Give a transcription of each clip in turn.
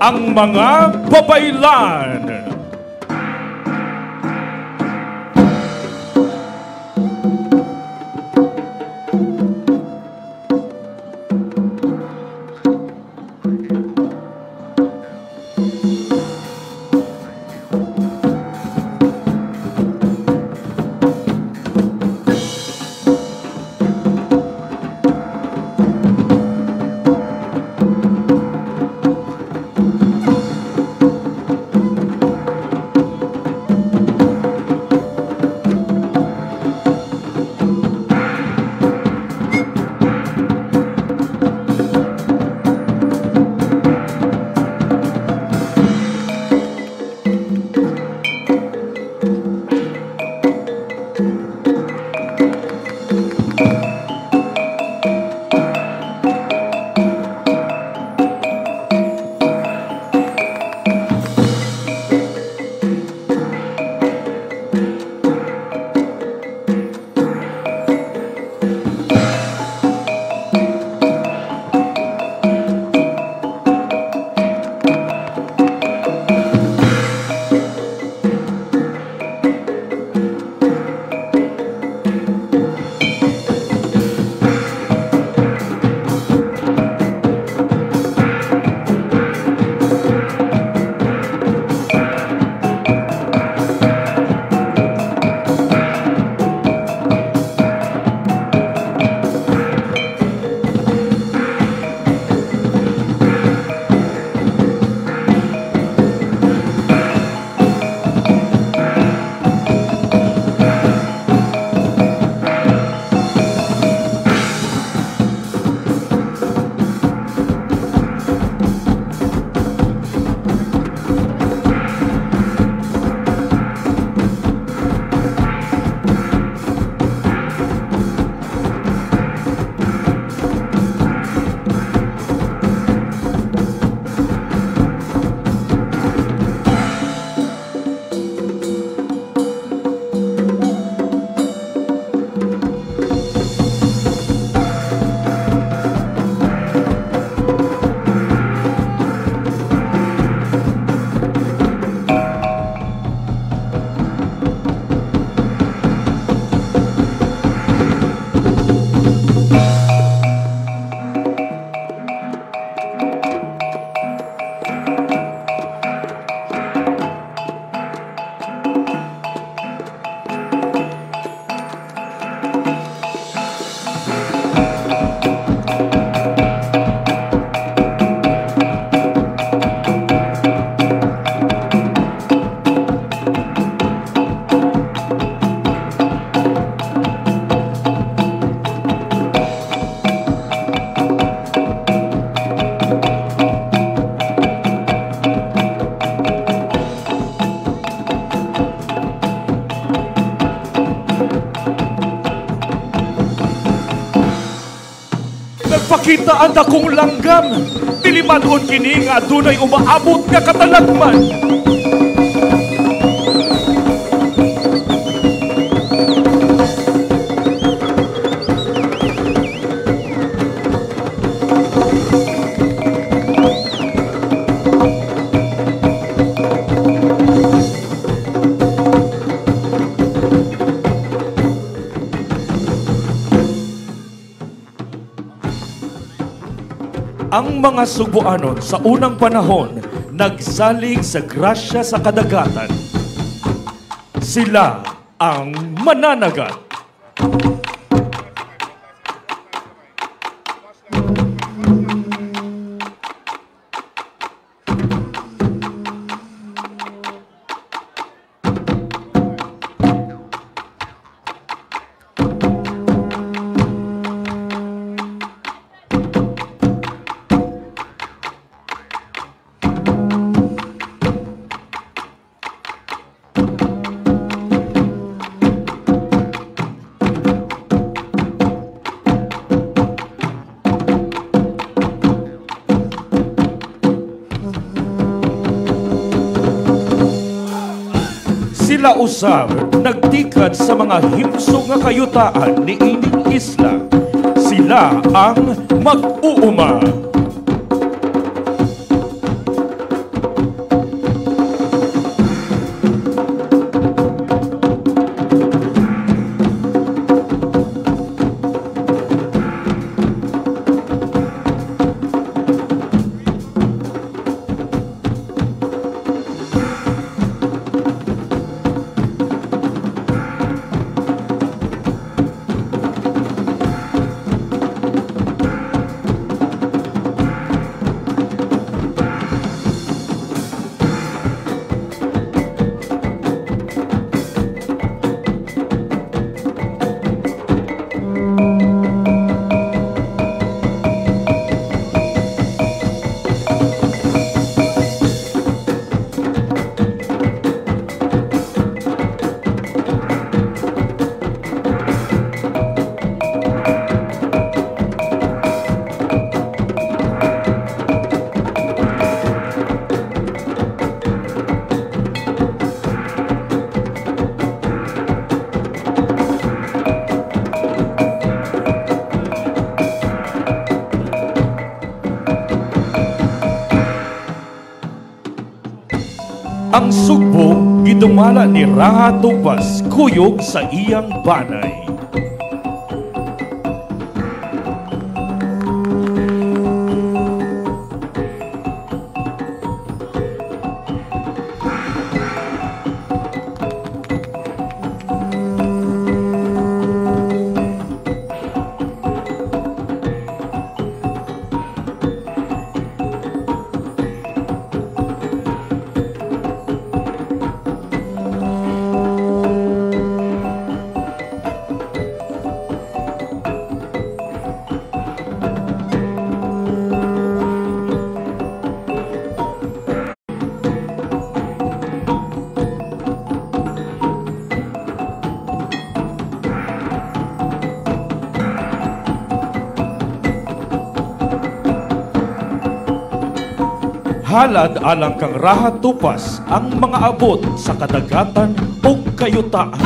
ang mga babaylan. Nagpakita ang dakong langgam, tilimadon kini nga dunay umaabot nga katalagman. Ang mga Subuanon sa unang panahon nagsalig sa grasya sa kadagatan. Sila ang mananagat. Sila usab nagtikad sa mga himsog nga kayutaan ni ining isla. Sila ang mag-uuma. Ang sugbo gidumala ni Raha Tupas kuyog sa iyang banay. Halad alang kang Raha Tupas ang mga abot sa kadagatan o kayutaan.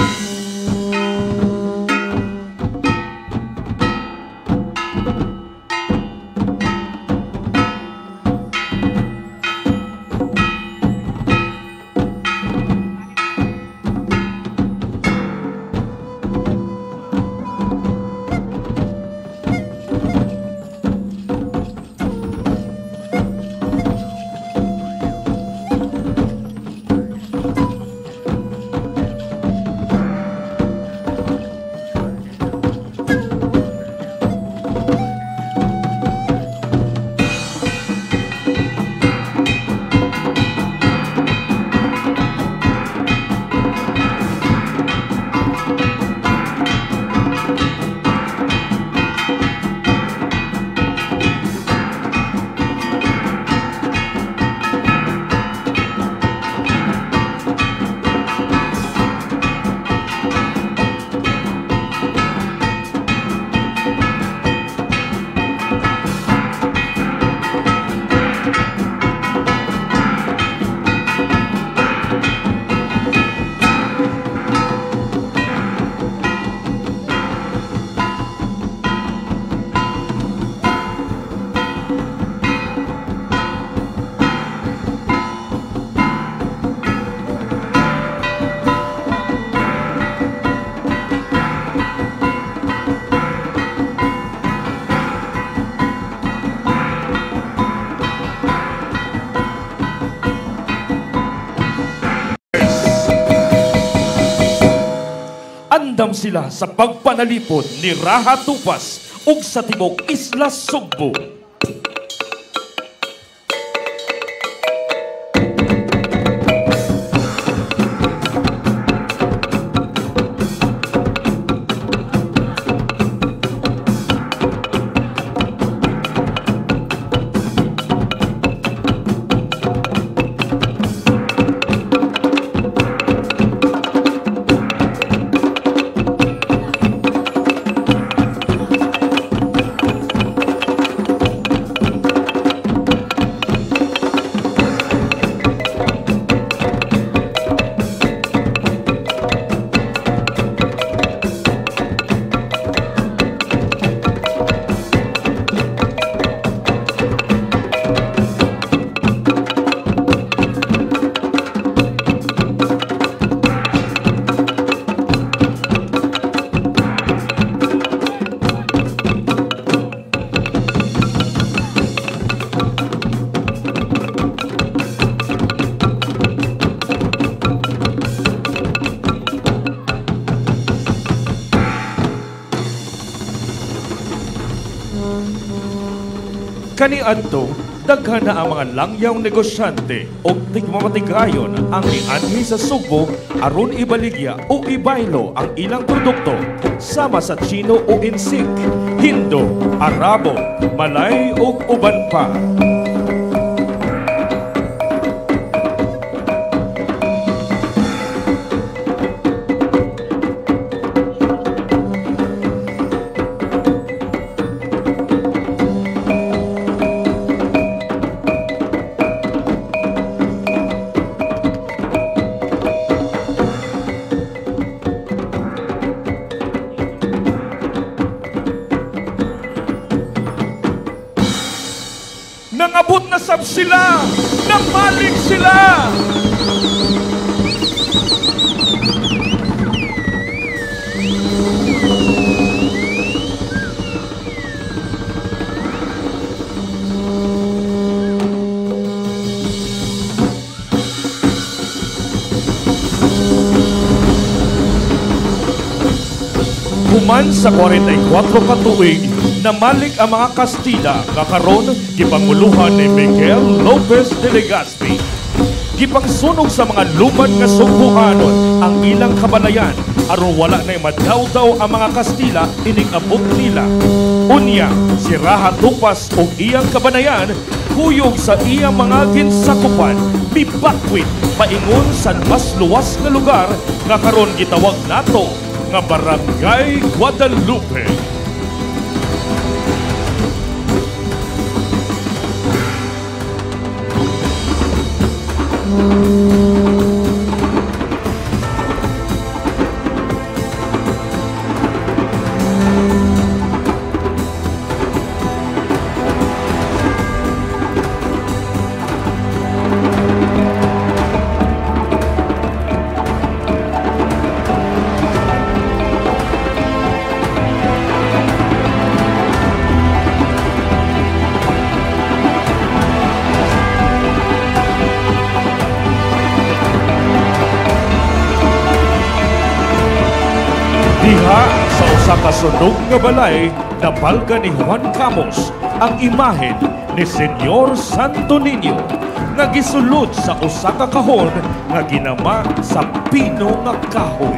Andam sila sa pagpanalipod ni Raha Tupas ug sa tibok Isla Sugbo. Kaniadto, daghan na ang mga langyaw negosyante o tigmamatigayon ang nianhi sa Sugbo aron ibaligya o ibaylo ang ilang produkto sama sa Chino o Insik, Hindo, Arabo, Malay o uban pa. Nangabot na sab sila! Namalig sila! Human sa 44 ka tuig, namalik ang mga Kastila kakaron gipanguluhan ni Miguel Lopez de Legazpi. Gipangsunog sa mga lumad nga sugbuhanon ang ilang kabanayan aron wala na'y madawdaw ang mga Kastila ining abot nila. Unya, si Raha Tupas o iyang kabanayan kuyog sa iyang mga ginsakupan, bibakwit paingon sa mas luwas nga lugar nga karon gitawag nato nga Barangay Guadalupe. Diha sa usa ka sunog nga balay, napalga ni Juan Camus ang imahen ni Senyor Santo Niño nga gisulod sa usa ka kahon nga ginama sa pino nga kahoy.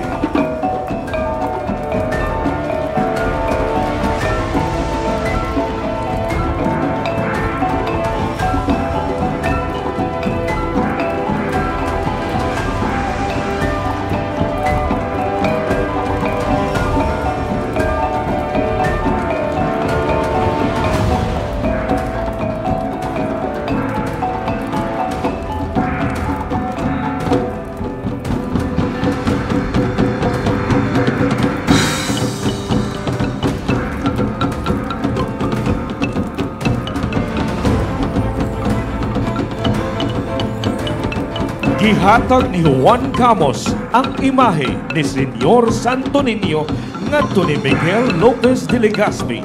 Gihatag ni Juan Camus ang imahe ni Senyor Santo Niño ngadto ni Miguel Lopez de Legazpi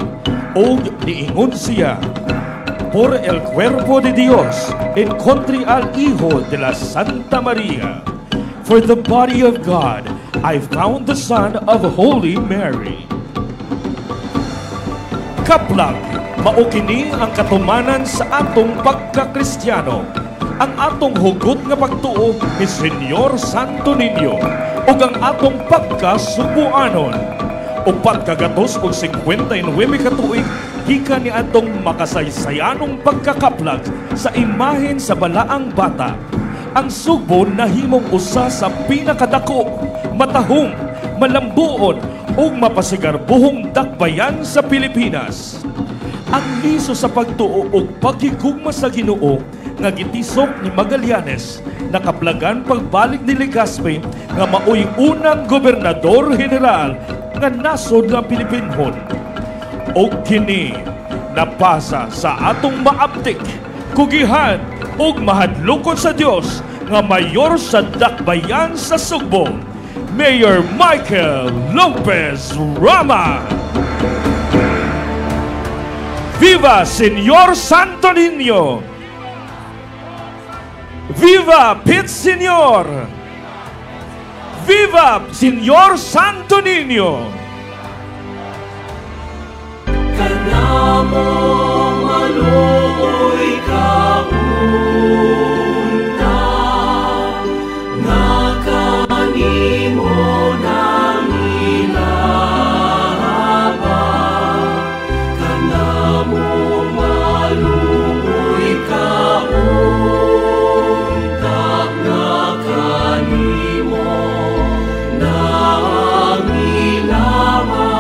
o niingon siya, "Por el cuerpo de Dios, encontré al Hijo de la Santa Maria. For the body of God, I found the Son of Holy Mary." Kaplag, mao kini ang katumanan sa atong pagkakristyano, ang atong hugot nga pagtuo ni Senyor Santo Niño ug ang atong pagkasubuanon. Upat kagatos og 59 ka tuig gikan ni atong makasaysayanong pagkakaplag sa imahen sa balaang bata. Ang Sugbo nahimong usa sa pinakadako, matahong, malambuon ug mapasigarbuhong dakbayan sa Pilipinas. Ang liso sa pagtuo ug paghigugma sa Ginoo nga gitisok ni Magallanes, nakaplagan pagbalik ni Legazpi nga maoy unang gobernador general nga nasod ng Pilipinhon. O kini napasa sa atong maabtik, kugihan ug mahadlokon sa Dios nga mayor sa dakbayan sa Sugbo, Mayor Michael Lopez Rama. Viva Senyor Santo Niño! Viva Pit Senyor! Viva Senyor Santo Niño! Kanamo maluoy kaunta, nga kanimo nang ilaba. Kanamo maluoy kaunta, nga kanimo nang ilaba.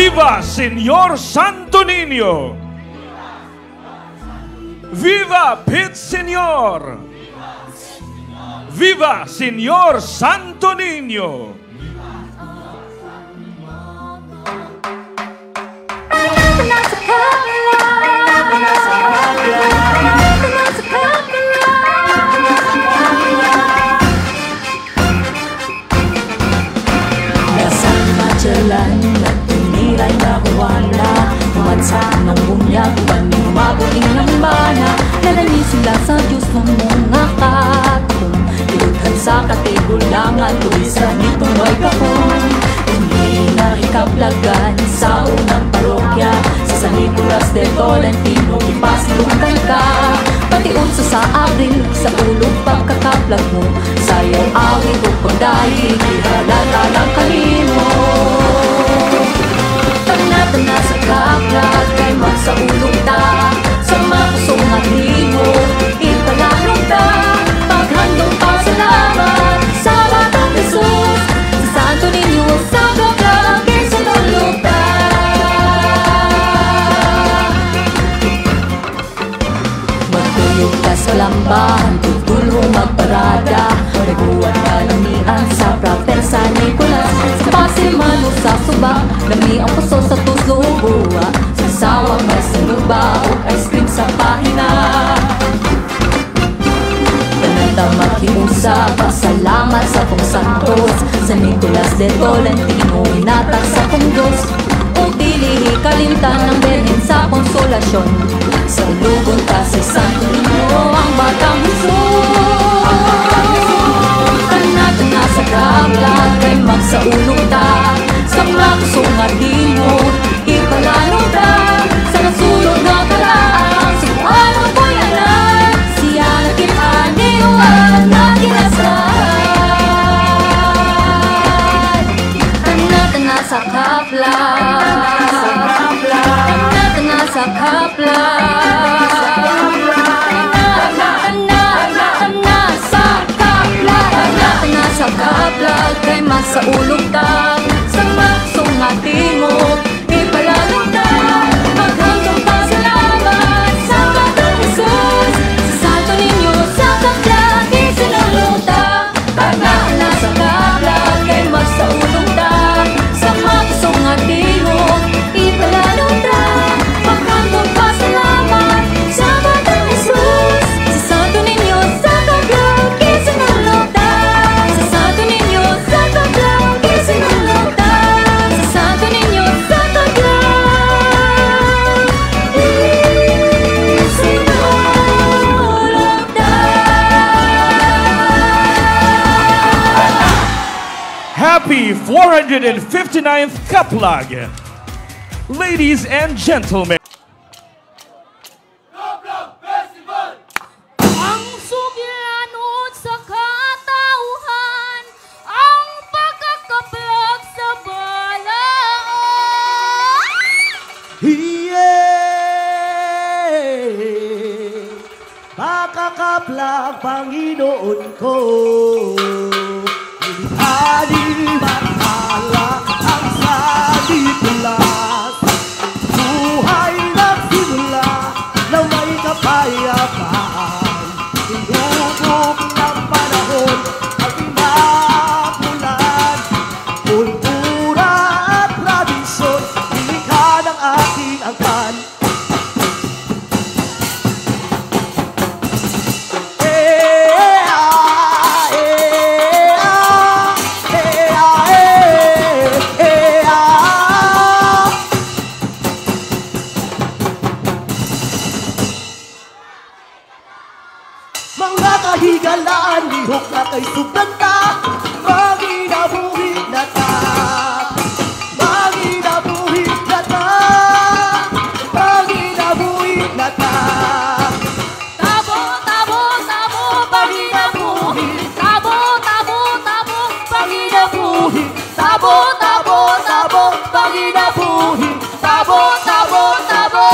Viva Señor Santo Niño! Viva Pit Señor! Viva Señor Santo Niño! At tumiray na kuwala Umatsak ng bunyag Baning mabuting ng bana Nalanin sila sa Diyos ng mga katong Iluthan sa katigulangan Tulisan nitong may kahon Hindi na ikablagan Sa unang parokya Sa San Nicolas de Tolentino Ipasilungan ka Patiun sa Abril Sa ulog pagkakaplag mo Sayaw awit o pagdahi Ihalala lang kanino Tana sa kaplag Kay magsaulog ta Sa makusong atino Ipalalong ta Paghandong pasalamat Sa Batang Jesus Sa Santo Niño Sa kaplag Isinulog ta Magtuyog ka sa lambahan Tutulong magparada Naguwan ka lamian Sa praper San Nicolas Sa pasimano sa suba Lami ang puso sa tuslubuwa Sa sawang may saluba O ice cream sa pahina Tananda makiusa Pasalamat sa kong santos Sa Nicolas de Tolentino Inatag sa kong Diyos O dilihi kalimtan ng Berhen sa konsolasyon Sa lugon ka sa Santo Niño Ang Batang Jesus Kanat na sa kaplag Kay magsaulog ta Sa makusong atino Ipalalong ta Sa nasulog na karaang Sa buwan ang buyanan Siya nagkipaniwan na kinasal Kanat na sa kaplag Kanat na sa kaplag Sa kaplag kay masaulog ta Sa maksong atimog Ipalalong ta Maghandong pasalamat Sa Batang Jesus Sa Santo Niño Sa kaplag Isinulog ta Tana sa kaplag kay masaulog ta Sa maksong atimog Ipalalong ta Maghandong pasalamat Sa Batang Jesus Sa Santo Niño Sa kaplag Isinulog ta Santo Niño, Santo Claus, que se nos nota. Santo Niño, Santo Claus, que se nos nota. Happy 459th Kaplag! Ladies and gentlemen, Ang sugyanod sa katauhan, ang pagkakaplag sa balaan. Pakakaplag Panginoon ko Ani matala ang sanikulas Buhay nagsimula na may kapayapaan Tinubog ng panahon at pinapulan Kultura at tradisyon Ilikha ng aking angkan Mga kahigalaan, lihok na kay suganta Maginabuhi na ta Maginabuhi na ta Maginabuhi na ta Tabo, tabo, tabo, paginabuhi. Tabo, tabo, tabo, paginabuhi. Tabo, tabo, tabo, paginabuhi Tabo, tabo, tabo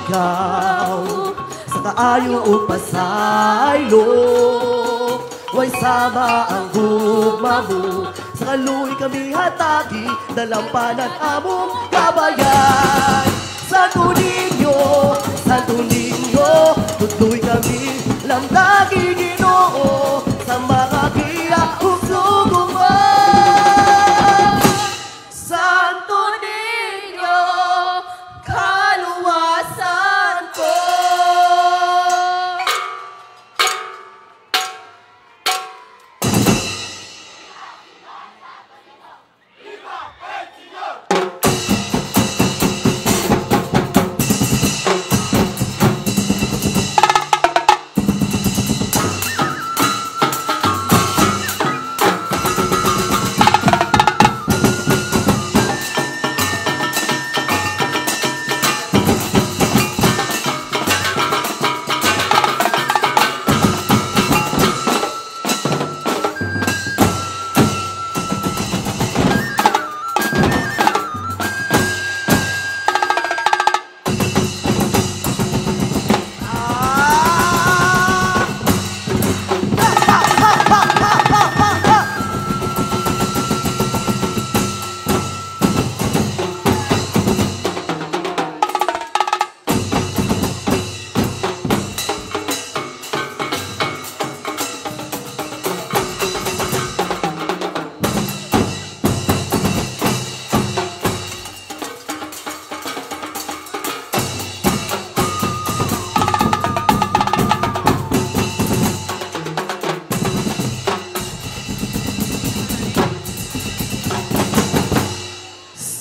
ikaw sa kaayo o pasaylo. Way sama ang gugma mo, sa kaluoy kami hatagi, dalampanan among kabayan. Santo Niño, tutoy kami, lamdagi Ginoo, sa mga giyak ug suguman. Santo Niño, kaluwasan ko.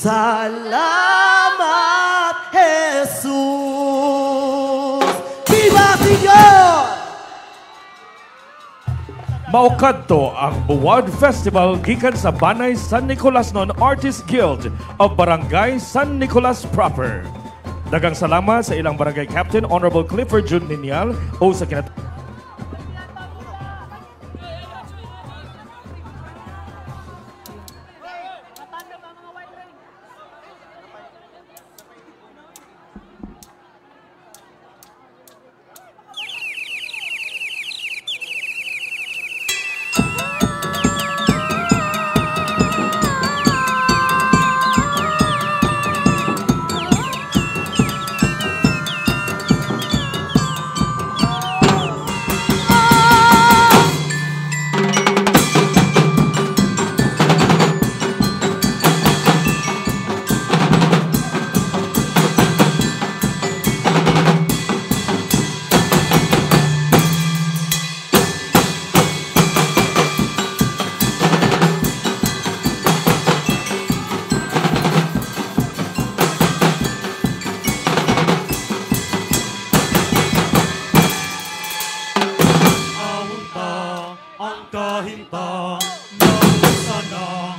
Salamat, Jesus! Viva Señor! Maukadto ang Buwad Festival gikan sa Banay San Nicolas Non Artist Guild of Barangay San Nicolas proper. Dagang salamat sa ilang barangay captain Honorable Clifford Jun Ninial o sa kahinta ng sanang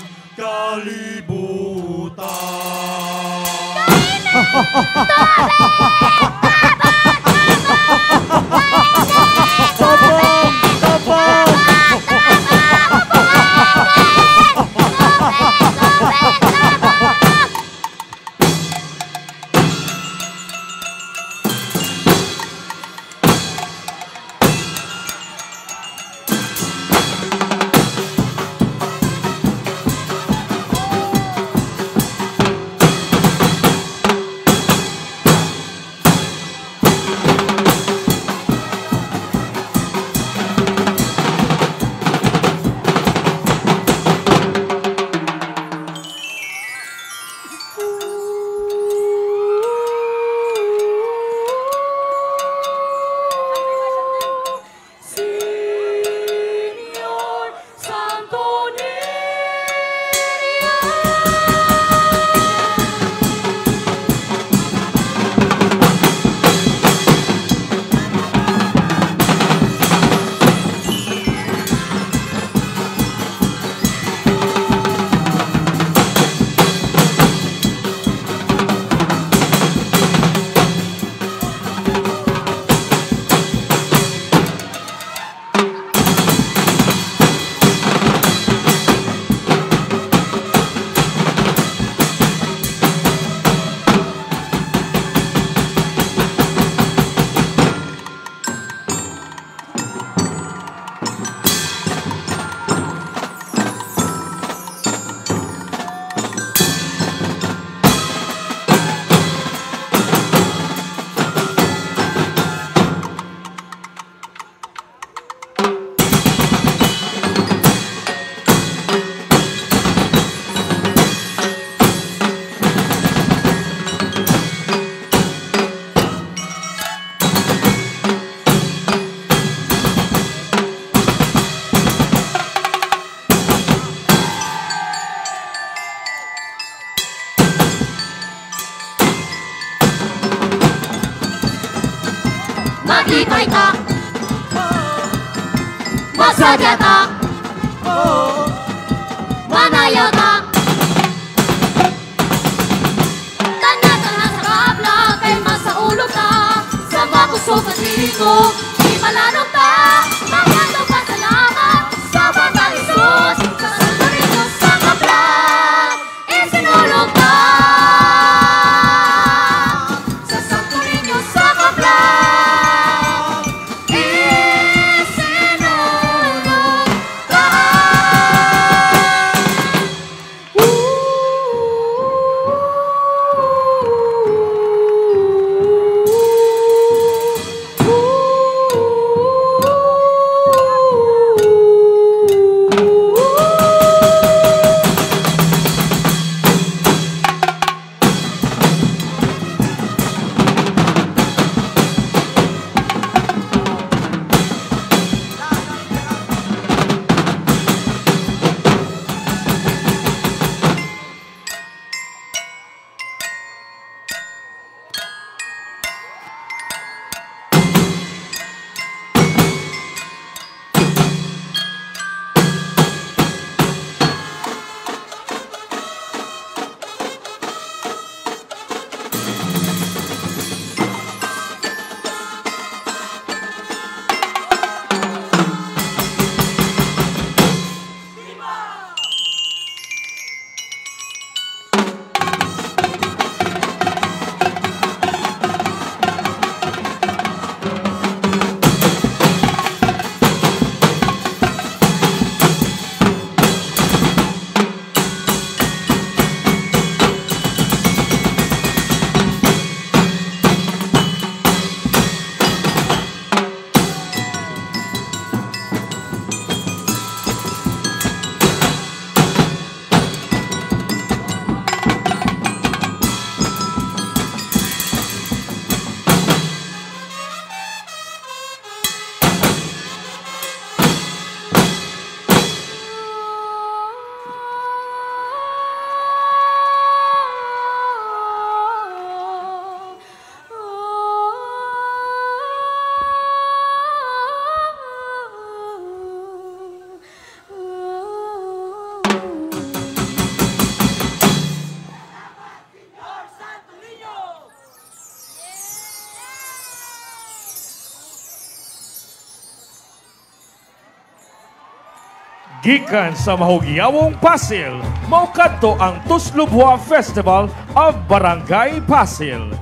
Matibay ka, masadya ka, manaya ka. Tanda-tanda sa kabla, kay masaulo ka. Sa makusog at ligo, di malanong ka. Maganda pa salamat sa Batang Isus. Sa Santo Niño sa kabla, isinulog ka. Sa Santo Niño sa kabla, isinulog ka. Gikan sa mahugyawong Pasil, maukadto ang Tuslubwa Festival of Barangay Pasil.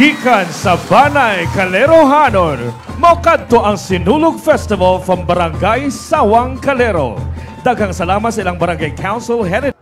Gikan sa Banay, Calero Hanon, mokadto ang Sinulog Festival from Barangay Sawang, Calero. Daghang salamat sa ilang Barangay Council headed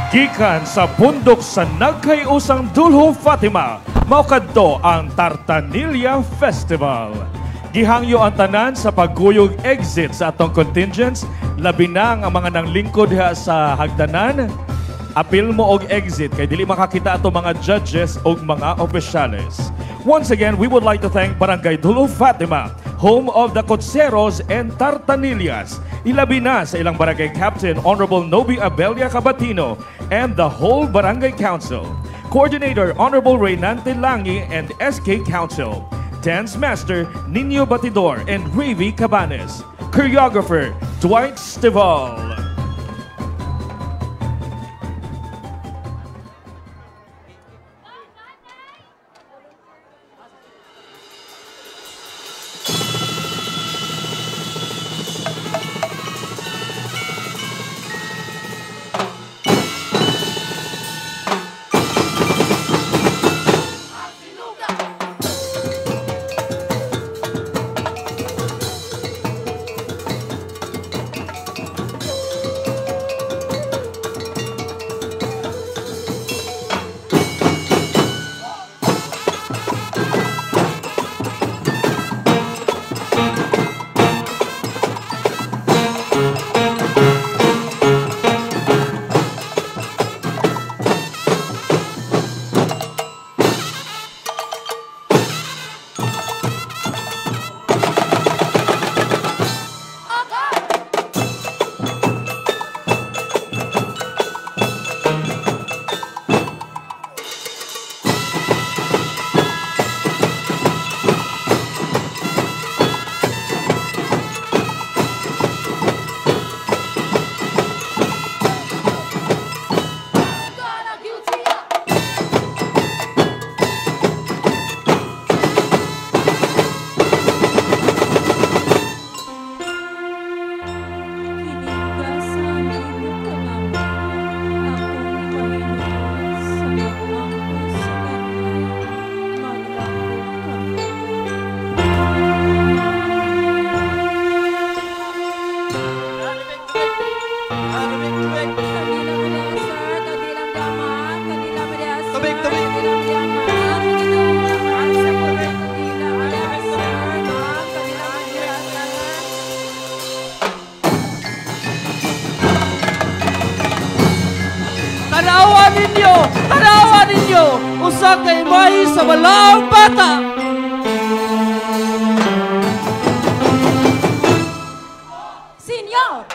Gikan sa bundok sa nagkayusang Dulho Fatima, maukadto ang Tartanilla Festival. Gihangyo ang tanan sa pagguyog exit sa atong contingents, labi na ang mga nanglingkod diha sa hagdanan. Apil mo og exit kay dili makakita ato mga judges og mga opisyales. Once again, we would like to thank Barangay Dulho Fatima, home of the Cotseros and Tartanillas. Ilabi na sa ilang barangay captain, Honorable Noby Abelia Cabatino, and the whole Barangay Council. Coordinator, Honorable Reynante Langi and SK Council. Dance Master, Nino Batidor and Ravi Cabanes. Choreographer, Dwight Stival. Tanawa ninyo, usa kay may sa balaang bata. Senyor!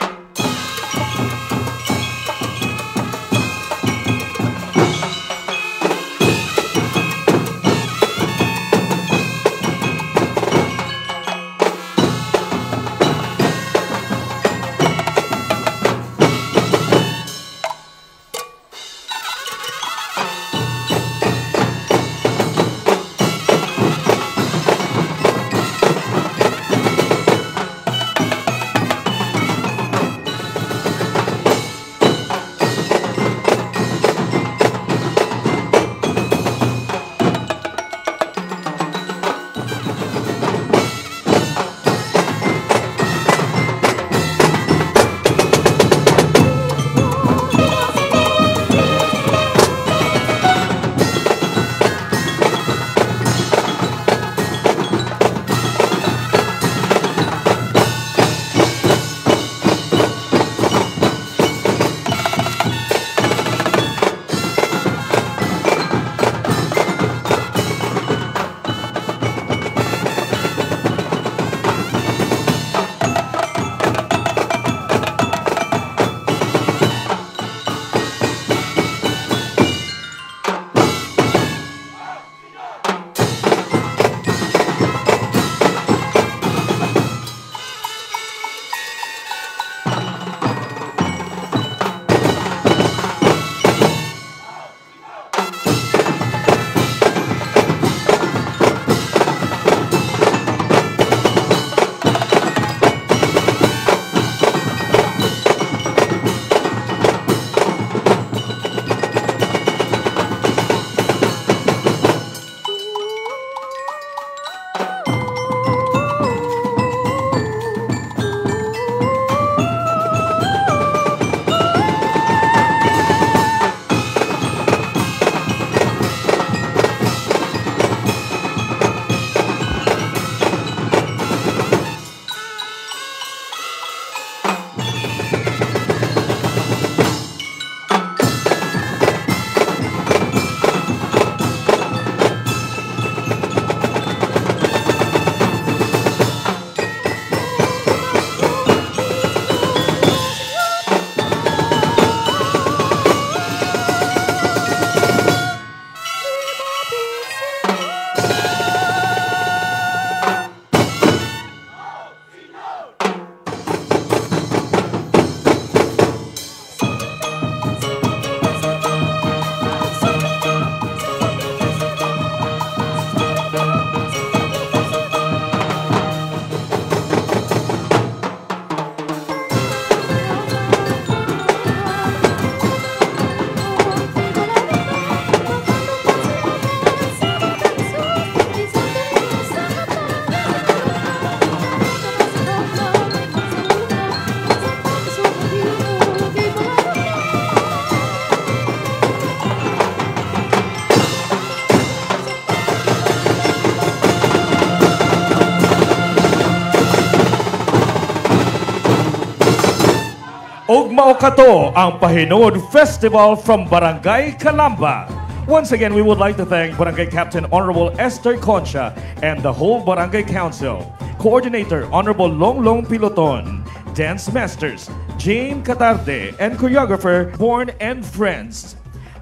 Ug mao kato ang Pahinod Festival from Barangay Calamba. Once again, we would like to thank Barangay Captain Honorable Esther Concha and the whole Barangay Council, Coordinator Honorable Longlong Piloton, Dance Masters Jane Catarde, and Choreographer Born and Friends.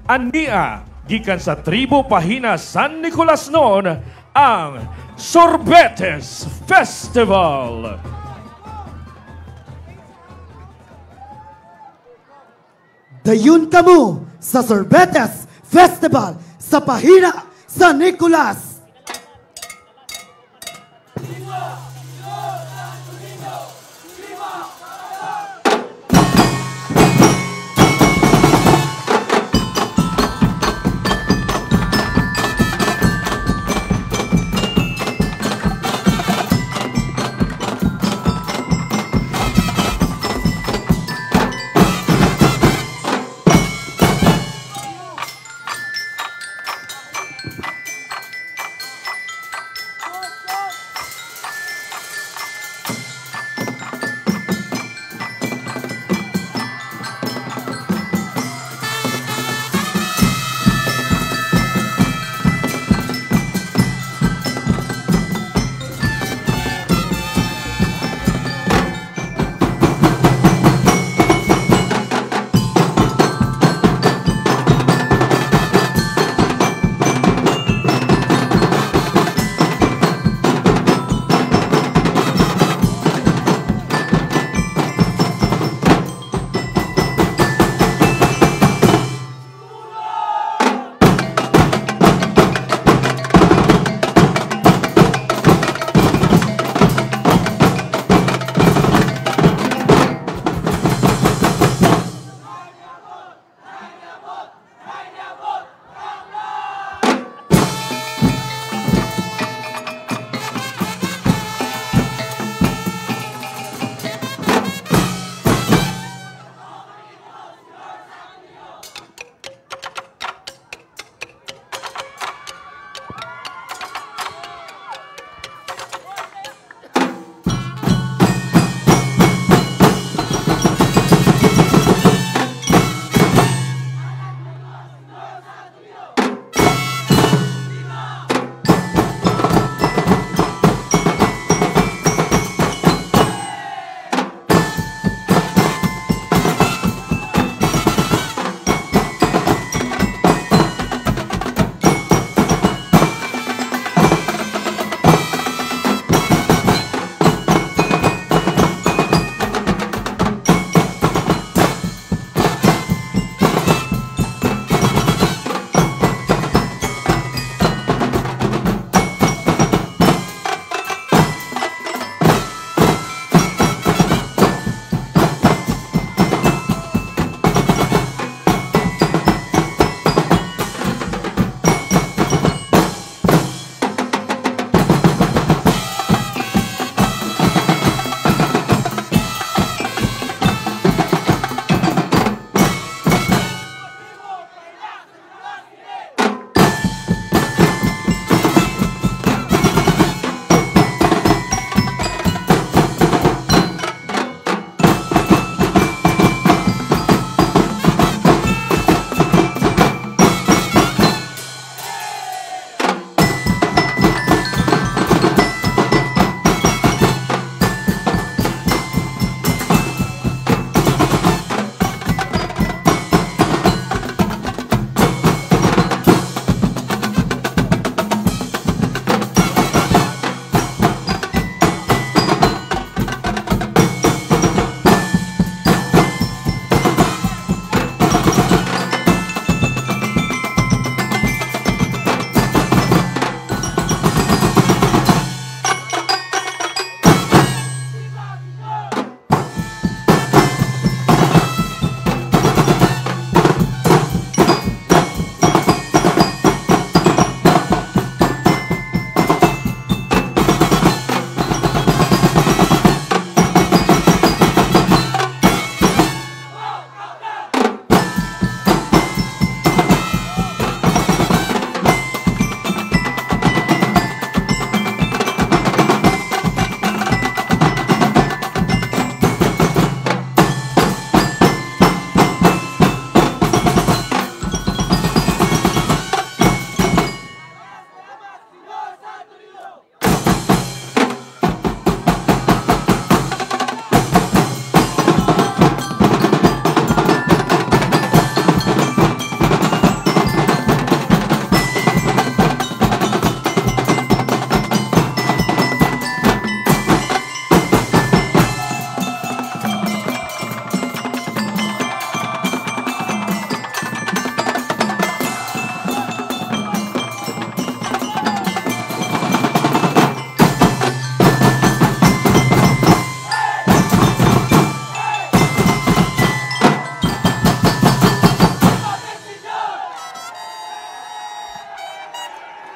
Ania, gikan sa Tribo Pahina San Nicolas noon, ang Sorbetes Festival. Dayon kamo sa Sorbetes Festival sa Pahina San Nicolas.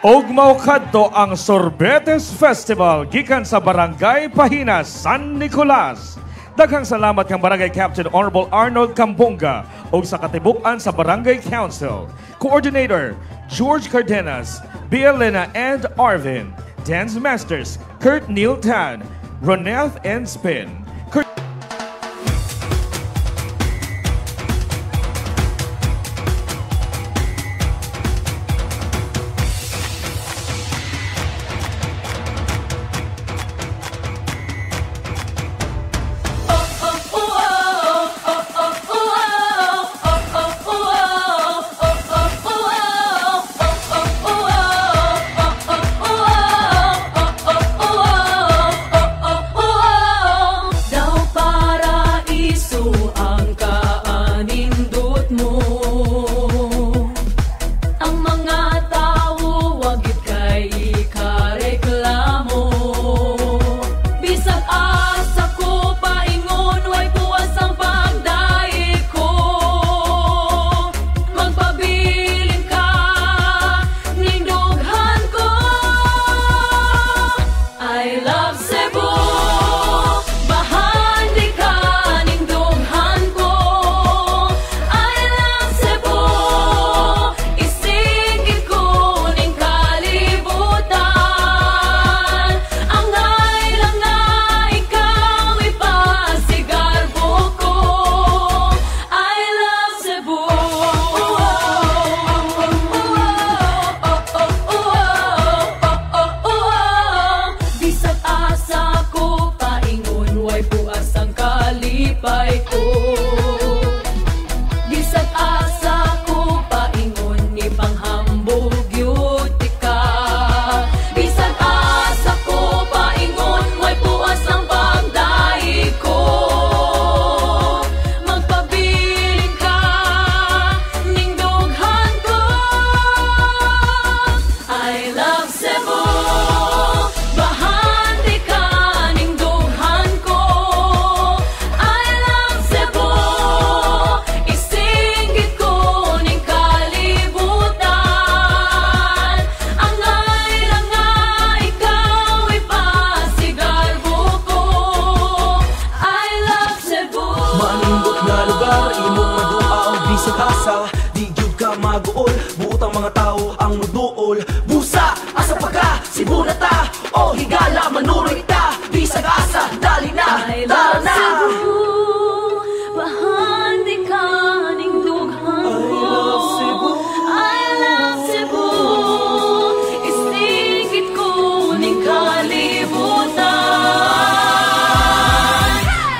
Og maukadto ang Sorbetes Festival gikan sa Barangay Pahinas, San Nicolas. Daghang salamat kang Barangay Captain Honorable Arnold Cambonga og sa katibuk-an sa Barangay Council. Coordinator George Cardenas, Bielena and Arvin. Dance Masters Kurt Neil Tan, Roneth and Spin. Di jud ka maguol, buotang mga tao ang muduol. Busa, asa pa ka, Cebu na ta, o higala manuroy ta. Bisag asa, dali na, tara na. Bahandi ka ning dughan ko. I love Cebu. Istigit ko ning kalibutan.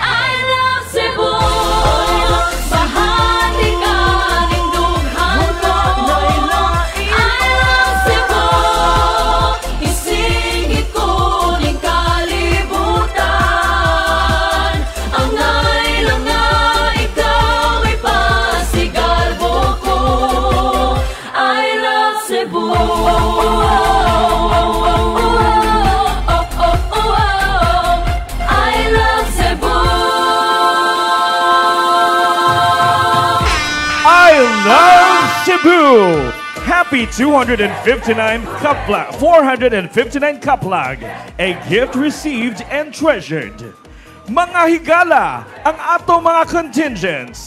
I love Cebu. Bahandi ka ning dughan ko. I love Cebu. Istigit ko ning kalibutan. Ang nailang nga ikaw ay pasigalbo ko. I love Cebu. I love Cebu. I love Cebu! Happy 459 Kaplag, a gift received and treasured. Mga higala, ang ato mga contingents.